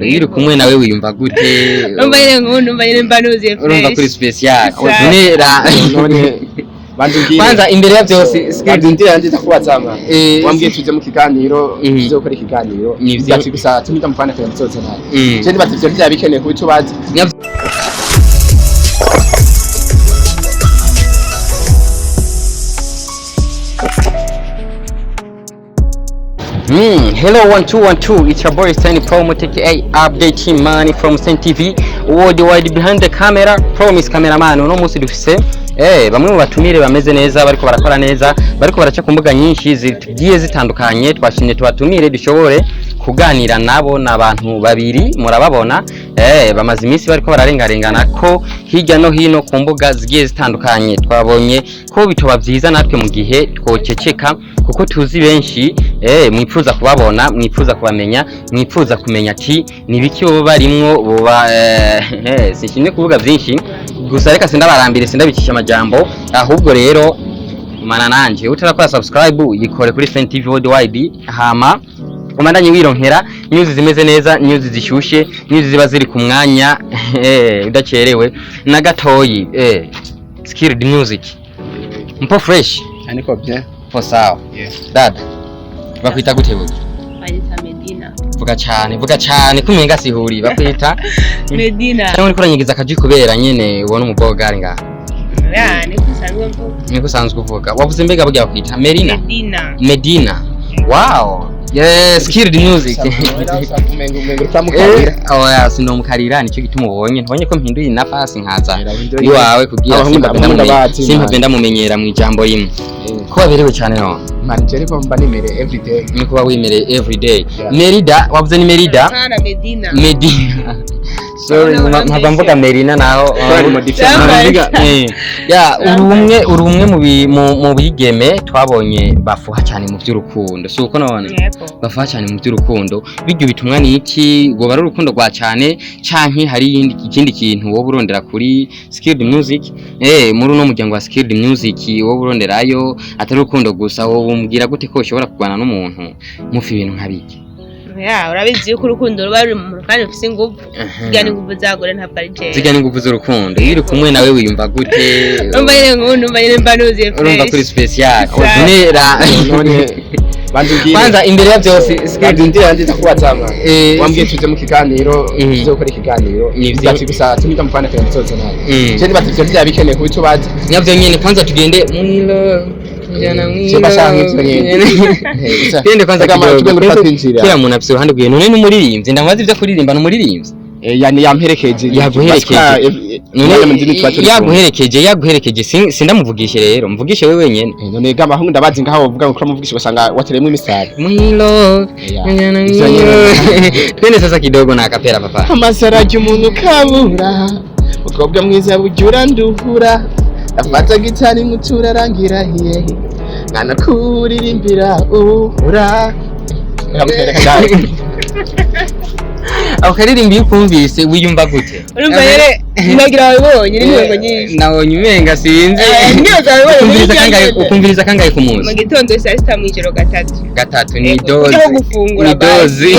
Iri kumwe nawe wiyumva gute? Numva nyine mbanuze fresh. Urumva kuri special. Nera none Kwanza imbere ya byose skindi yandi takubaza mwa. Wambwiye tuje mu kiganiro, tuje gukora ikiganiro. Byati gusa tumita mufana kwa mtoto naye. Je ndibati byo byabikeneye kubitubaza. Hello 1212, it's your boy Tiny Promo aka update team money from Sen TV worldwide behind the camera. Promise cameraman uno munsi dufise bamwe mu batumire bameze neza bariko barakora neza bariko baraca ku mbuga nyinshi zigiye zitandukanye. Twashimye tubatumire dushobore kuganira nabo n'abantu babiri murababona bamaze iminsi bariko bararengarengana ko hirya no hino ku mbuga zigiye zitandukanye. Twabonye ko bitoba byiza natwe mu gihe twoceceka kuko tuzi benshi mwifuza kubabona, mwifuza kubamenya, mwifuza kumenya ati nibiki bo barimwo boba sinshimye kuvuga byinshi gusa reka sindabarambire sindabicisha amajambo. Ahubwo rero mana nanje utarakora subscribe yikore kuri Sen TV worldwide hama umandanye wironkera news zimeze neza, news zishushe, news ziba ziri ku mwanya udacerewe na gatoyi skilled music mpo fresh Aniko bien po sawa. Dada bakwita gute bugi? Bayita Medina. Vuga cyane kumenga sihuri bakwita Medina. Cyangwa uri kuranyigiza akaji kubera nyene ubona umubogari nga. Niko sanzwe uvuga. Wavuze mbega bugi bakwita Merina? Medina. Wow. Yes, skilled music. Oya sinomukarira nicyo gituma ubonye ntabonye ko mpinduye nafasi nkaza iwawe kugira simpagenda mumenyera mu ijambo rimwe ko waberewe cyane no manje ariko mba nimere everyday niko wimere everyday. Merida wavuze ni Merida? Medina. Sorry mpava mvuga Merina naho urumwe mu bigeme twabonye bafuha cyane mu by'urukundo suko none bafuha cyane mu by'urukundo bijyo bitumwa niki go bari urukundo rwa cyane canke hari ikindi kintu wo burondera kuri skilled music muri uno muryango wa skilled music wo buronderayo atari urukundo gusa wo bumbwira gute ko ushobora kugwana n'umuntu mufi ibintu nkabiki? Urabizi yuko urukundo ruba ruri mu kandi ufise ingufu zigana ingufu zagore ntabwo ari je zigana ingufu z'urukundo. Iri kumwe nawe wiyumva gute? Numva nyine mbanuze fresh. Urumva kuri special nera none kwanza imbere ya byose skindi yandi takubaza mwa. Wambwiye tuje mu kiganiro, tuje gukora ikiganiro. Byati gusa tumita mufana kwa mtoto naye. Je ndibati byo byabikeneye kubitubaza. Nyavyo nyene kwanza tugende mwilo kijana mwilo bashaka nyene twende kwanza kira muntu afise uruhande bwiye none n'umuririmbyi ndamaze ibyo kuririmba n'umuririmbyi yani yamperekeje yaguherekeje sindamuvugishe rero mvugishe wewe nyene none gama aho ndabazi ngaho uvuga ngo muvugishe basanga wateremwe imisari mwilo twende sasa kidogo na akapera papa amasara y'umuntu kabura ukobwa mwiza bujura nduhura afata gitari mutura rangira hiye ngana kuririmbira uhura akaririmbi ukumvise wiyumva gute? Urumva yere ndagira wabonye n'inyengo nyinshi nabonye umenga sinzi ukumviriza kangaye ku munsi mu gitondo saa 6 mu ijoro gatatu ni dozi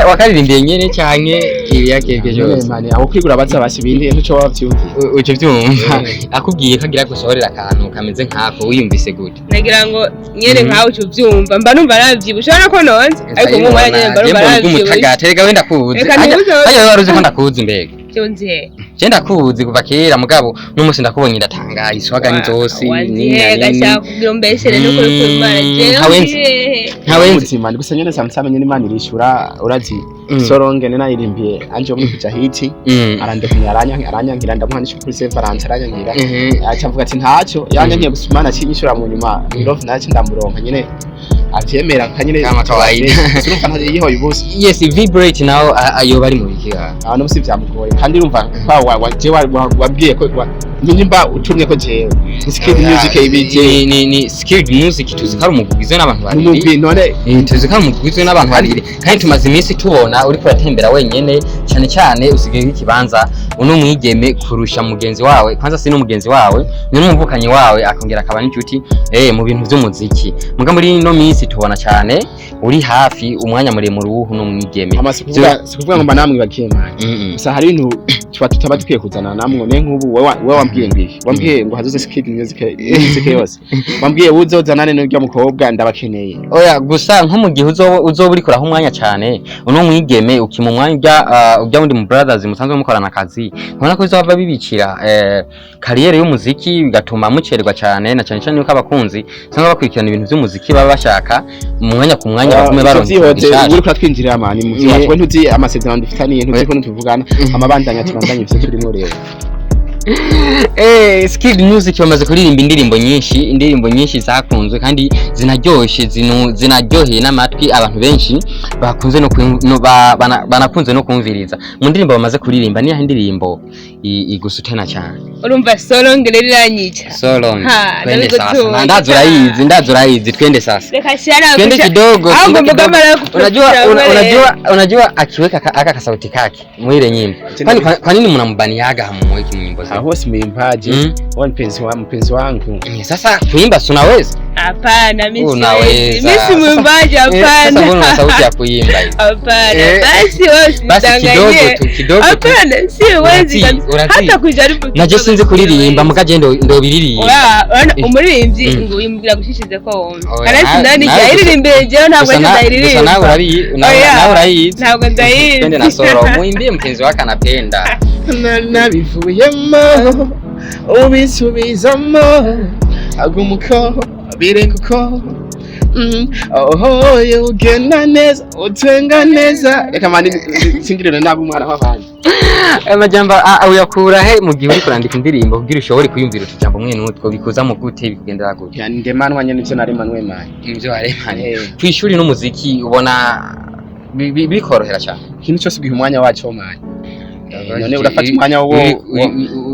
wakaririmbiye nyene cyane ibi yakeke cyose mane abo kwigura baza basibindi ntuco wavyumva uce byumva akubwiye kagira gusohorera akantu kameze nkako wiyumvise gute? Nagira ngo nyene nkaho ucu byumva mba numva navyibusha urabona ko nonze ariko mu mwanya nyene mba numva navyibusha terega wenda kuzi ayo waruzi ko ndakuzi mbega cyonze Chenda kuzi kuva kera mugabo n'umunsi ndakubonye ndatangaye iswaga nizose ni gashaka kugira umbeshere no kuri kumara je hawenzi mani gusa nyene samsame nyene mani rishura urazi soronge nena irimbiye anje muri kuja hiti arande kunyaranyankira ndamuhanisha kuri severance aranyangira acha mvuga ati ntacyo yanyankiye gusumana kinyishura mu nyuma love naci ndamuronka nyene avyemera kanyene kama kawaida surumva ntaje yiho yubusi yes vibrate now ayo bari mu bikiga no musi vyamugoye kandi urumva je wabwiye ko nimba utumye ko jewe skilled music ibije ni skilled music tuzikara umugwizwe n'abantu babiri umugwi none tuzikara umugwizwe n'abantu babiri kandi tumaze iminsi tubona uri kuratembera wenyene cyane usigaye ikibanza uno mwigeme kurusha mugenzi wawe kwanza si no mugenzi wawe ni n'umuvukanyi wawe akongera akaba n'inshuti mu bintu by'umuziki muga muri no minsi tubona cyane uri hafi umwanya muremure w'uhu no mwigeme sikuvuga ngo namwe bakema gusa hari ibintu tutaba dukwiye kuzana namwe ne nk'ubu wewe wambwiye ngiki wambwiye ngo hazoze skilled music yose wambwiye uzozanane n'uryo mukobwa ndabakeneye oya gusa nko mu gihe uzoba uri kuraho umwanya cyane uno mwigeme ukima umwanya ujya wundi mu brothers musanzwe mukorana akazi ubona ko bizaba bibicira kariyere y'umuziki bigatuma mucererwa cyane na cyane yuko abakunzi cyangwa bakurikirana ibintu by'umuziki baba bashaka mu mwanya ku mwanya bagume baronka uri kuratwinjirira amani mu gihe ntuzi amasezerano dufitaniye ntuzi ko ntuvugana amabandanya tubandanye ivyo turimo rero skilled music bamaze kuririmba indirimbo nyinshi zakunzwe kandi zinaryoheye n'amatwi abantu benshi bakunze banakunze no kumviriza mu ndirimbo bamaze kuririmba niyo indirimbo igusutena cyane urumva solong rero iranyica solong twende sasa ndazo urayizi twende sasa reka shara twende kidogo unajua akiweka aka kasauti kake mwile nyimbo kwa nini mnambaniaga hamweki nyimbo zao aho simimbaje wa mpenzi wangu sasa kuimba si unaweza hapana mimi mwimbaje hapana sasa mbona sauti ya kuimba hivi hapana basi kidogo hapana siwezi hata kujaribu naje sinzi kuririmba mukaje ndo biririmba umuririmbyi ngo yimbira gushishize ko wumva kandi ndani yaririmbe je ntabwo ndayiririmba nawe urayizi ntabwo ndayiririmba twende na solo muimbie mpenzi wako anapenda nabivuyemo ubisubizamo agumuko birekuko ugenda neza utenga neza reka mani singirira nabo umwana w'abandi amajambo uyakura he mu gihe uri kurandika indirimbo kugira ushobore kuyumvira utujambo mwene utwo bikuza mu gute bikugendera gute yani ndemanwa nyene ivyo naremanwe mani ivyo waremanye kwishuri n'umuziki ubona bikorohera cyane ikintu cyose ugiha umwanya wacu mani none urafata umwanya wo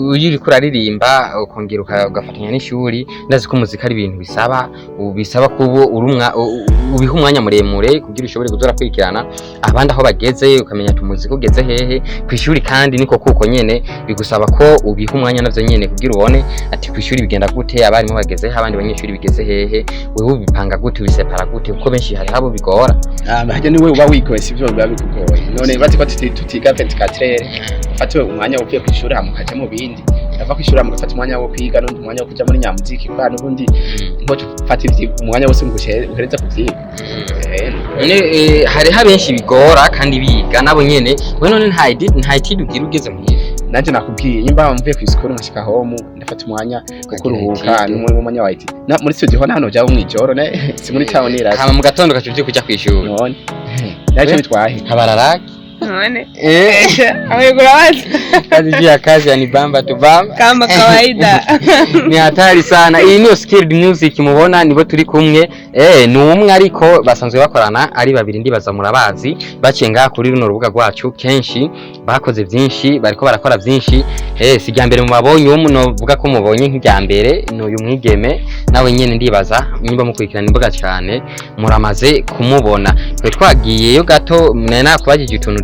uri kuraririmba ukongera ugafatanya n'ishuri ndazi ko muzika ari ibintu bisaba kubo urumwa ubiha umwanya muremure kugira ushobore kuzora kwikirana abandi aho bageze ukamenya tumuzika ugeze hehe kwishuri kandi niko kuko nyene bigusaba ko ubiha umwanya navyo nyene kugira ubone ati kwishuri bigenda gute abarimo bageze he abandi banyeshuri bigeze hehe wewe ubipanga gute ubisepara gute kuko benshi hari habo bigora hajya niwe uba wigoye sivyo biba bikugoye none bati ko tutiga 24 fatiwe umwanya wo kwishuri hamukaje mu bindi ava kwishuri mugafata umwanya wo kwiga n'undi mwanya wo kuja muri nyamuziki kwa n'ubundi ngo tufata umwanya wose nguhereza kuvyiga hari benshi bigora kandi biga nabo nyene we none nta tidugira ugeze mu nanje nakubwiye nyimba mvuye kwisikoro nkashika home ndafata umwanya wo kuruhuka n'umwe mu mwanya waiti muri studio ho nano jaho mwijoro ne si muri town irazi hama mu gatondo kacuvye kuja kwishuri none naje bitwaye habararaki none amegura wazi kazi ya nibamba tubamba kama kawaida ni hatari sana iyi niyo skilled music mubona nibo turi kumwe ni umwe ariko basanzwe bakorana ari babiri ndibaza murabazi bacenga kuri runo rubuga rwacu kenshi bakoze byinshi bariko barakora byinshi sijya mbere mu babonye umuntu vuga ko mubonye nk'ijya mbere n'uyu mwigeme nawe nyene ndibaza nimba mukurikirana imbuga cyane muramaze kumubona twe twagiyeyo gato nena kubagije utuntu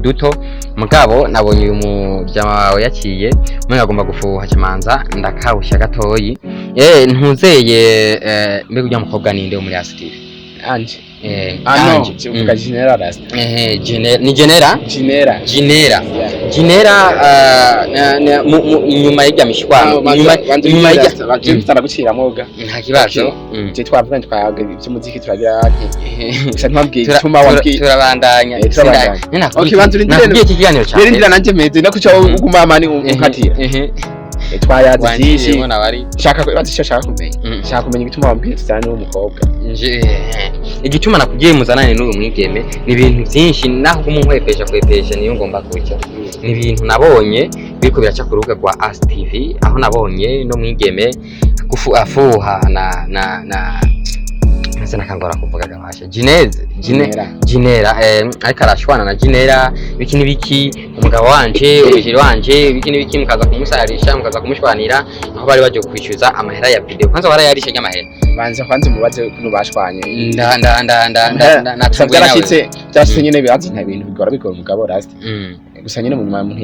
duto mugabo nabonye uyu mujama wawe yaciye mwe agomba gufuha kimanza ndakawushya gatoyi ntuzeye mbe kujya mukobwa ninde muri asitire anje uvuga General Rasta ni Genera inyuma y'ijya mishwano inyuma y'ijya gucira moga nta kibazo je twavuga twaga by'umuziki turagira gusa ntwabwiye ituma wabwiye turabandanya banzura nabwiye ikiganiro cyane rero nanje meze nakuca uguma mani unkatira twayazi byinshi shaka kumenya igituma wabwiye tsana n'umukobwa igituma nakubwiye muzanane n'uyu mwigeme ni ibintu byinshi naho kumunkwepesha niyo ngomba kucyo ni ibintu nabonye biko biraca ku rubuga rwa As TV aho nabonye no mwigeme afuha na akazina kangora kuvuga gabasha Jinera ariko arashwana na Jinera biki umugabo wanje ubujiri wanje biki mukaza kumusarisha mukaza kumushwanira aho bari baje kwishyuza amahera ya video kwanza barayarishe nyamahera kwanza mubaze kuno bashwanye natsubwe cyase nyene bibazi nta bintu bigora umugabo rasti gusa nyene mu nyuma umuntu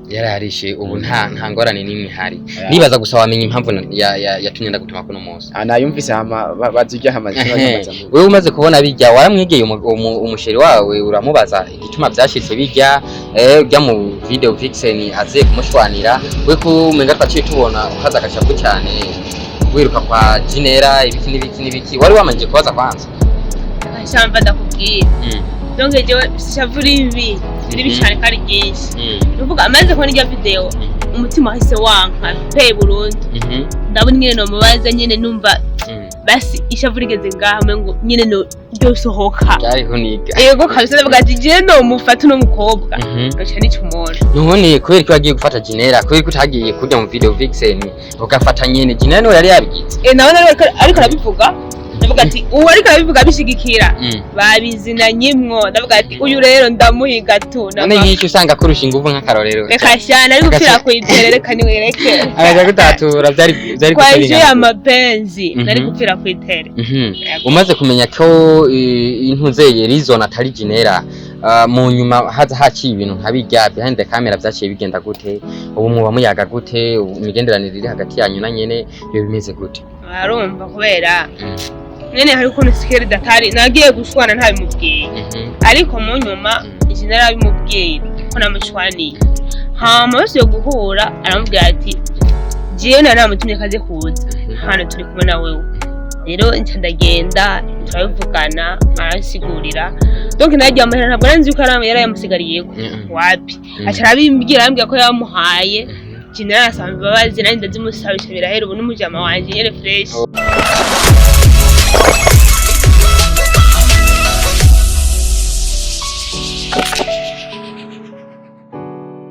yararishe ubu nta ngorane nimwe hari nibaza gusa wamenye impamvu yatumye ndagutuma kuno munsi anayumvise bazijya hamaze wewe umaze kubona bijya waramwegeye umusheri wawe uramubaza igituma byashitse bijya ujya mu video vixen aze kumushwanira we kumenga twaciye tubona ukaza gashapu cyane wiruka kwa Jinera ibiki wari wamanje kubaza kwanza ashamba ndakubwira donc jewe shavuri ibi biri kari byinshi nuvuga amaze kubona irya video umutima wahise wanka pe Burundi ndabona nyene no mubaza nyene numva basi ishavuri igeze ngaho ngo nyene no ryosohoka cyariho niga yego kabisa ndavuga ati je no mufata no mukobwa acha ni tumora none kubera ko yagiye gufata Jinera kubera ko utagiye kujya mu video vixen ugafata nyene Jinera no yari yabigize nawe ariko arabivuga ndavuga ati uwo ariko arabivuga bishigikira babizinanyimwo ndavuga ati uyu rero ndamuhiga tu none nk'icyo usanga kurusha ingufu nk'akarorero reka cyane ari gupfira kwitere reka niwereke araja gutatura byari kwaje ya mapenzi nari gupfira kwitere umaze kumenya ko intuzeye Rizon atari Jinera mu nyuma haza haciye ibintu nkabijya behind the camera byaciye bigenda gute ubu muba muyaga gute imigenderanire iri hagati yanyu na nyene iyo bimeze gute arumva kubera nyene hari ukuntu sikeri datari nagiye gushwana ntabimubwiye ariko mu nyuma Jinera bimubwiye ko namushwaniye hama bose yo guhura aramubwira ati jewe naramutumye kaze kuza hano turi kumwe na wewe rero ndagenda turabivugana arasigurira donc najya amahera ntabwo nanzi uko yarayamusigariye wapi acarabimbwira arambwira ko yamuhaye Jinera asanzwe babazi nandi ndazimusabisha birahera ubu n'umujama wanje yere fresh